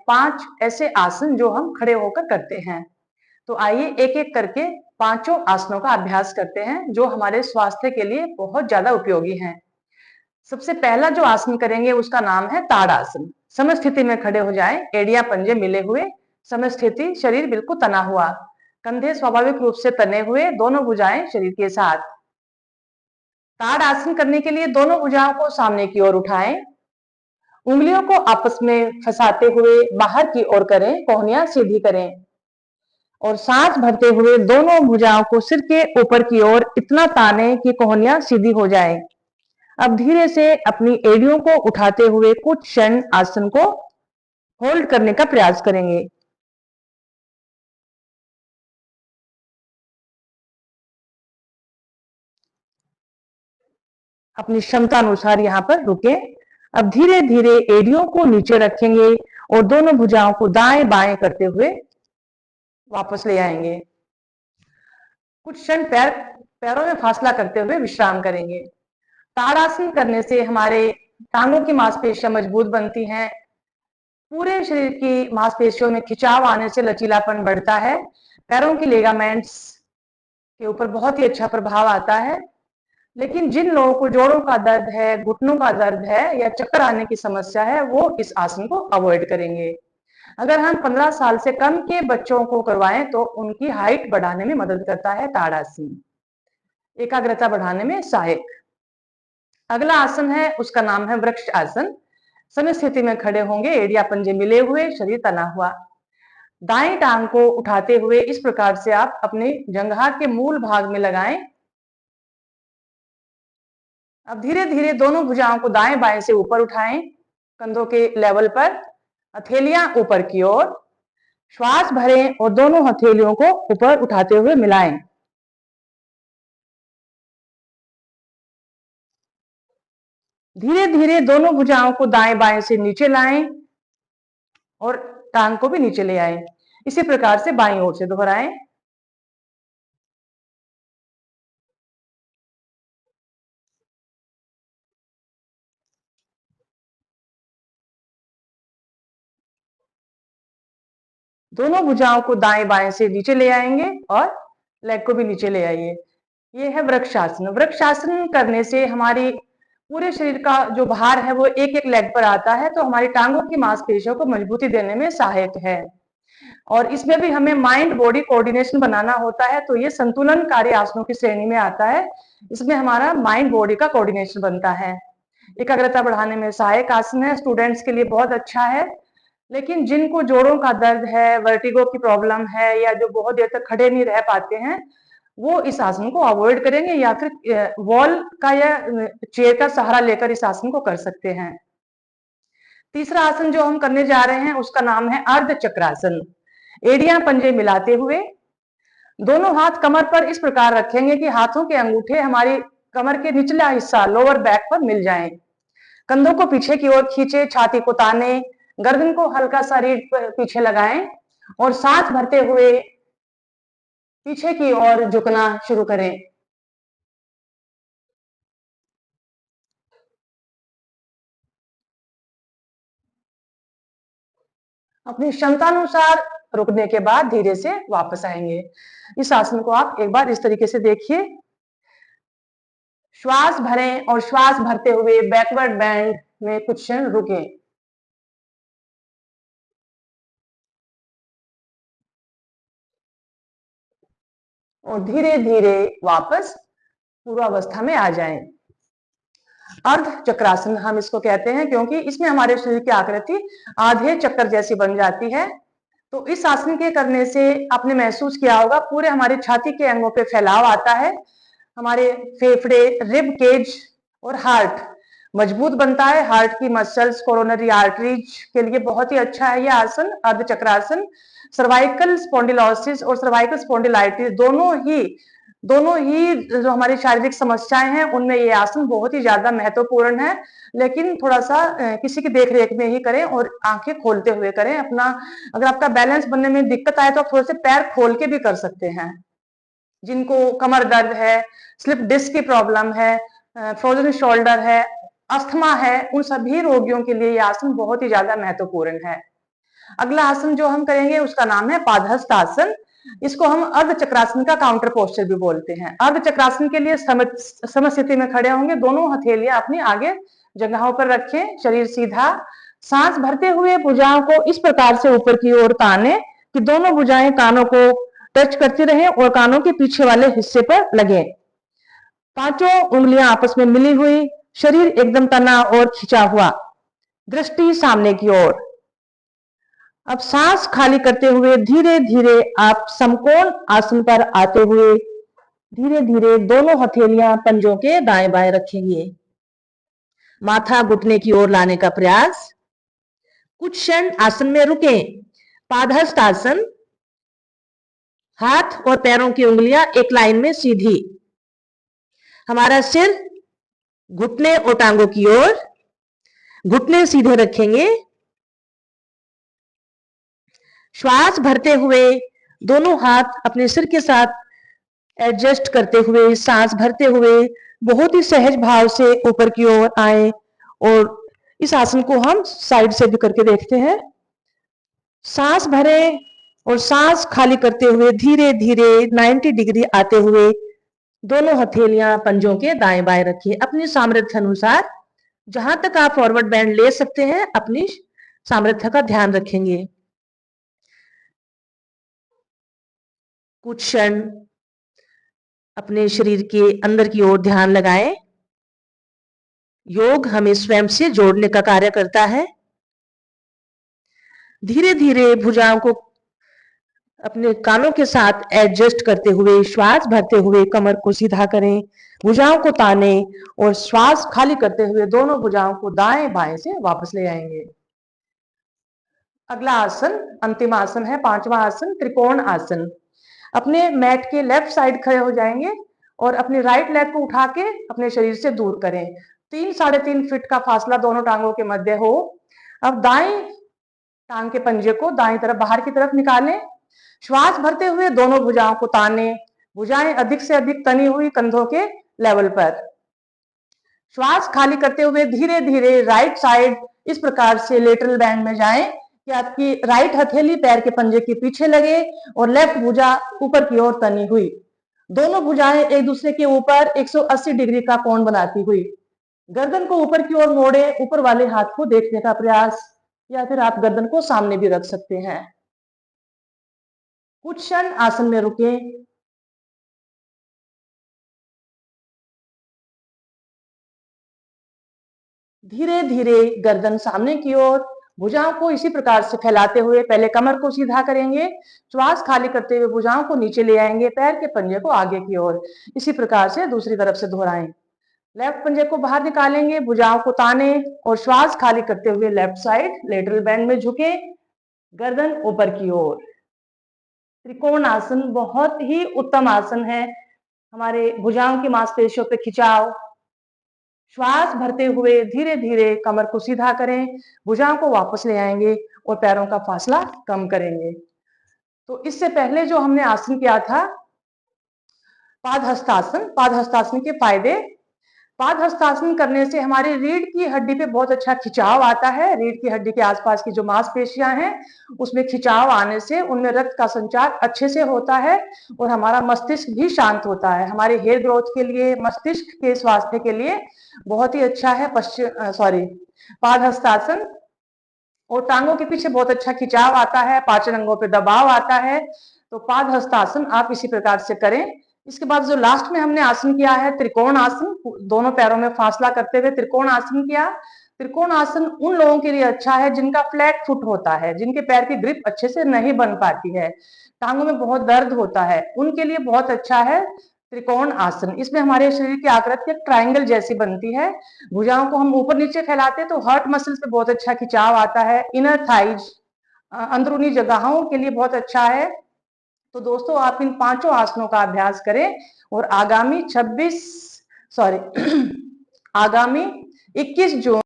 5 ऐसे आसन जो हम खड़े होकर करते हैं। तो आइए एक एक करके पांचों आसनों का अभ्यास करते हैं जो हमारे स्वास्थ्य के लिए बहुत ज्यादा उपयोगी हैं। सबसे पहला जो आसन करेंगे उसका नाम है ताड़ासन। समय स्थिति में खड़े हो जाएं, एड़ियां पंजे मिले हुए, समय स्थिति, शरीर बिल्कुल तना हुआ, कंधे स्वाभाविक रूप से तने हुए, दोनों भुजाएं शरीर के साथ। ताड़ आसन करने के लिए दोनों भुजाओं को सामने की ओर उठाएं, उंगलियों को आपस में फंसाते हुए बाहर की ओर करें, कोहनियां सीधी करें और सांस भरते हुए दोनों भुजाओं को सिर के ऊपर की ओर इतना ताने कि कोहनियां सीधी हो जाए। अब धीरे से अपनी एड़ियों को उठाते हुए कुछ क्षण आसन को होल्ड करने का प्रयास करेंगे। अपनी क्षमता अनुसार यहाँ पर रुके। अब धीरे धीरे एड़ियों को नीचे रखेंगे और दोनों भुजाओं को दाएं बाएं करते हुए वापस ले आएंगे। कुछ क्षण पैरों में फासला करते हुए विश्राम करेंगे। ताड़ासन करने से हमारे टांगों की मांसपेशियां मजबूत बनती हैं, पूरे शरीर की मांसपेशियों में खिंचाव आने से लचीलापन बढ़ता है, पैरों की लिगामेंट्स के ऊपर बहुत ही अच्छा प्रभाव आता है। लेकिन जिन लोगों को जोड़ों का दर्द है, घुटनों का दर्द है या चक्कर आने की समस्या है, वो इस आसन को अवॉइड करेंगे। अगर हम 15 साल से कम के बच्चों को करवाएं तो उनकी हाइट बढ़ाने में मदद करता है ताड़ासन, एकाग्रता बढ़ाने में सहायक। अगला आसन है उसका नाम है वृक्ष आसन। समय स्थिति में खड़े होंगे, एड़ियां पंजे मिले हुए, शरीर तना हुआ। दाएं टांग को उठाते हुए इस प्रकार से आप अपने जंघा के मूल भाग में लगाएं। अब धीरे धीरे दोनों भुजाओं को दाएं बाएं से ऊपर उठाएं, कंधों के लेवल पर, हथेलियां ऊपर की ओर। श्वास भरें और दोनों हथेलियों को ऊपर उठाते हुए मिलाएं। धीरे धीरे दोनों भुजाओं को दाएं बाएं से नीचे लाएं और टांग को भी नीचे ले आएं। इसी प्रकार से बाईं ओर से दोहराएं। दोनों भुजाओं को दाएं बाएं से नीचे ले आएंगे और लेग को भी नीचे ले आइए। ये है वृक्षासन। वृक्षासन करने से हमारी पूरे शरीर का जो भार है वो एक एक लेग पर आता है, तो हमारी टांगों की मांसपेशियों को मजबूती देने में सहायक है। और इसमें भी हमें माइंड बॉडी कोऑर्डिनेशन बनाना होता है, तो ये संतुलनकारी आसनों की श्रेणी में आता है। इसमें हमारा माइंड बॉडी का कोऑर्डिनेशन बनता है। एकाग्रता बढ़ाने में सहायक आसन है, स्टूडेंट्स के लिए बहुत अच्छा है। लेकिन जिनको जोड़ों का दर्द है, वर्टिगो की प्रॉब्लम है या जो बहुत देर तक खड़े नहीं रह पाते हैं, वो इस आसन को अवॉइड करेंगे या फिर वॉल का या चेयर का सहारा लेकर इस आसन को कर सकते हैं। तीसरा आसन जो हम करने जा रहे हैं उसका नाम है अर्ध चक्रासन। एड़ियां पंजे मिलाते हुए दोनों हाथ कमर पर इस प्रकार रखेंगे कि हाथों के अंगूठे हमारी कमर के निचला हिस्सा लोअर बैक पर मिल जाएं। कंधों को पीछे की ओर खींचे, छाती को ताने, गर्दन को हल्का सा रीढ़ पर पीछे लगाएं और सांस भरते हुए पीछे की ओर झुकना शुरू करें। अपनी क्षमतानुसार रुकने के बाद धीरे से वापस आएंगे। इस आसन को आप एक बार इस तरीके से देखिए। श्वास भरें और श्वास भरते हुए बैकवर्ड बैंड में कुछ क्षण रुकें। और धीरे धीरे वापस पूर्वावस्था में आ जाएं। अर्ध चक्रासन हम इसको कहते हैं क्योंकि इसमें हमारे शरीर की आकृति आधे चक्कर जैसी बन जाती है। तो इस आसन के करने से आपने महसूस किया होगा पूरे हमारे छाती के अंगों पे फैलाव आता है, हमारे फेफड़े, रिब केज और हार्ट मजबूत बनता है। हार्ट की मसल्स, कोरोनरी आर्टरीज के लिए बहुत ही अच्छा है यह आसन, अर्ध चक्रासन। सर्वाइकल स्पॉन्डिलोसिस और सर्वाइकल स्पॉन्डिलाइटिस दोनों ही जो हमारी शारीरिक समस्याएं हैं उनमें ये आसन बहुत ही ज्यादा महत्वपूर्ण है। लेकिन थोड़ा सा किसी की देख रेख में ही करें और आंखें खोलते हुए करें। अपना अगर आपका बैलेंस बनने में दिक्कत आए तो आप थोड़े से पैर खोल के भी कर सकते हैं। जिनको कमर दर्द है, स्लिप डिस्क की प्रॉब्लम है, फ्रोजन शोल्डर है, अस्थमा है, उन सभी रोगियों के लिए यह आसन बहुत ही ज्यादा महत्वपूर्ण है। अगला आसन जो हम करेंगे उसका नाम है पादहस्त आसन। इसको हम अर्ध चक्रासन का काउंटर पोस्चर भी बोलते हैं। अर्ध चक्रासन के लिए समस्थिति में खड़े होंगे, दोनों हथेलियां अपनी आगे जगहों पर रखें, शरीर सीधा, सांस भरते हुए भुजाओं को इस प्रकार से ऊपर की ओर ताने कि दोनों भुजाएं कानों को टच करती रहें और कानों के पीछे वाले हिस्से पर लगे। पांचों उंगलियां आपस में मिली हुई, शरीर एकदम तना और खिंचा हुआ, दृष्टि सामने की ओर। अब सांस खाली करते हुए धीरे धीरे आप समकोण आसन पर आते हुए धीरे धीरे दोनों हथेलियां पंजों के दाएं बाएं रखेंगे। माथा घुटने की ओर लाने का प्रयास। कुछ क्षण आसन में रुकें। पादहस्त आसन। हाथ और पैरों की उंगलियां एक लाइन में सीधी, हमारा सिर घुटने और टांगों की ओर, घुटने सीधे रखेंगे। श्वास भरते हुए दोनों हाथ अपने सिर के साथ एडजस्ट करते हुए, सांस भरते हुए बहुत ही सहज भाव से ऊपर की ओर आए। और इस आसन को हम साइड से भी करके देखते हैं। सांस भरें और सांस खाली करते हुए धीरे धीरे 90 डिग्री आते हुए दोनों हथेलियां पंजों के दाएं बाएं रखिए अपनी सामर्थ्य अनुसार। जहां तक आप फॉरवर्ड बैंड ले सकते हैं अपनी सामर्थ्य का ध्यान रखेंगे। कुछ क्षण अपने शरीर के अंदर की ओर ध्यान लगाएं। योग हमें स्वयं से जोड़ने का कार्य करता है। धीरे धीरे भुजाओं को अपने कानों के साथ एडजस्ट करते हुए श्वास भरते हुए कमर को सीधा करें, भुजाओं को ताने और श्वास खाली करते हुए दोनों भुजाओं को दाएं बाएं से वापस ले आएंगे। अगला आसन अंतिम आसन है, पांचवा आसन त्रिकोण आसन। अपने मैट के लेफ्ट साइड खड़े हो जाएंगे और अपने राइट लेग को उठा के अपने शरीर से दूर करें। 3-3.5 फीट का फासला दोनों टांगों के मध्य हो। अब दाएं टांग के पंजे को दाएं तरफ बाहर की तरफ निकालें। श्वास भरते हुए दोनों भुजाओं को ताने, भुजाएं अधिक से अधिक तनी हुई कंधों के लेवल पर। श्वास खाली करते हुए धीरे धीरे राइट साइड इस प्रकार से लेटरल बैंड में जाएं कि आपकी राइट हथेली पैर के पंजे के पीछे लगे और लेफ्ट भुजा ऊपर की ओर तनी हुई। दोनों भुजाएं एक दूसरे के ऊपर 180 डिग्री का कोण बनाती हुई। गर्दन को ऊपर की ओर मोड़े, ऊपर वाले हाथ को देखने का प्रयास, या फिर आप गर्दन को सामने भी रख सकते हैं। कुछ क्षण आसन में रुके। धीरे धीरे गर्दन सामने की ओर, भुजाओं को इसी प्रकार से फैलाते हुए पहले कमर को सीधा करेंगे, श्वास खाली करते हुए भुजाओं को नीचे ले आएंगे, पैर के पंजे को आगे की ओर। इसी प्रकार से दूसरी तरफ से दोहराएं। लेफ्ट पंजे को बाहर निकालेंगे, भुजाओं को ताने और श्वास खाली करते हुए लेफ्ट साइड लेटरल बैंड में झुके, गर्दन ऊपर की ओर। त्रिकोण आसन बहुत ही उत्तम आसन है। हमारे भुजाओं की मांसपेशियों पे खिंचाव। श्वास भरते हुए धीरे धीरे कमर को सीधा करें, भुजाओं को वापस ले आएंगे और पैरों का फासला कम करेंगे। तो इससे पहले जो हमने आसन किया था पादहस्तासन, पादहस्तासन के फायदे। पादहस्तासन करने से हमारी रीढ़ की हड्डी पे बहुत अच्छा खिंचाव आता है। रीढ़ की हड्डी के आसपास की जो मांसपेशियां हैं उसमें खिंचाव आने से उनमें रक्त का संचार अच्छे से होता है और हमारा मस्तिष्क भी शांत होता है। हमारे हेयर ग्रोथ के लिए, मस्तिष्क के स्वास्थ्य के लिए बहुत ही अच्छा है पादहस्तासन। और टांगों के पीछे बहुत अच्छा खिंचाव आता है, पाचन अंगों पे दबाव आता है। तो पादहस्तासन आप इसी प्रकार से करें। इसके बाद जो लास्ट में हमने आसन किया है त्रिकोण आसन, दोनों पैरों में फासला करते हुए त्रिकोण आसन किया। त्रिकोण आसन उन लोगों के लिए अच्छा है जिनका फ्लैट फुट होता है, जिनके पैर की ग्रिप अच्छे से नहीं बन पाती है, टांगों में बहुत दर्द होता है, उनके लिए बहुत अच्छा है त्रिकोण आसन। इसमें हमारे शरीर की आकृति एक ट्रायंगल जैसी बनती है। भुजाओं को हम ऊपर नीचे फैलाते हैं तो हार्ट मसल्स पे बहुत अच्छा खिंचाव आता है। इनर थाइज, अंदरूनी जगहों के लिए बहुत अच्छा है। तो दोस्तों आप इन पांचों आसनों का अभ्यास करें और आगामी 21 जून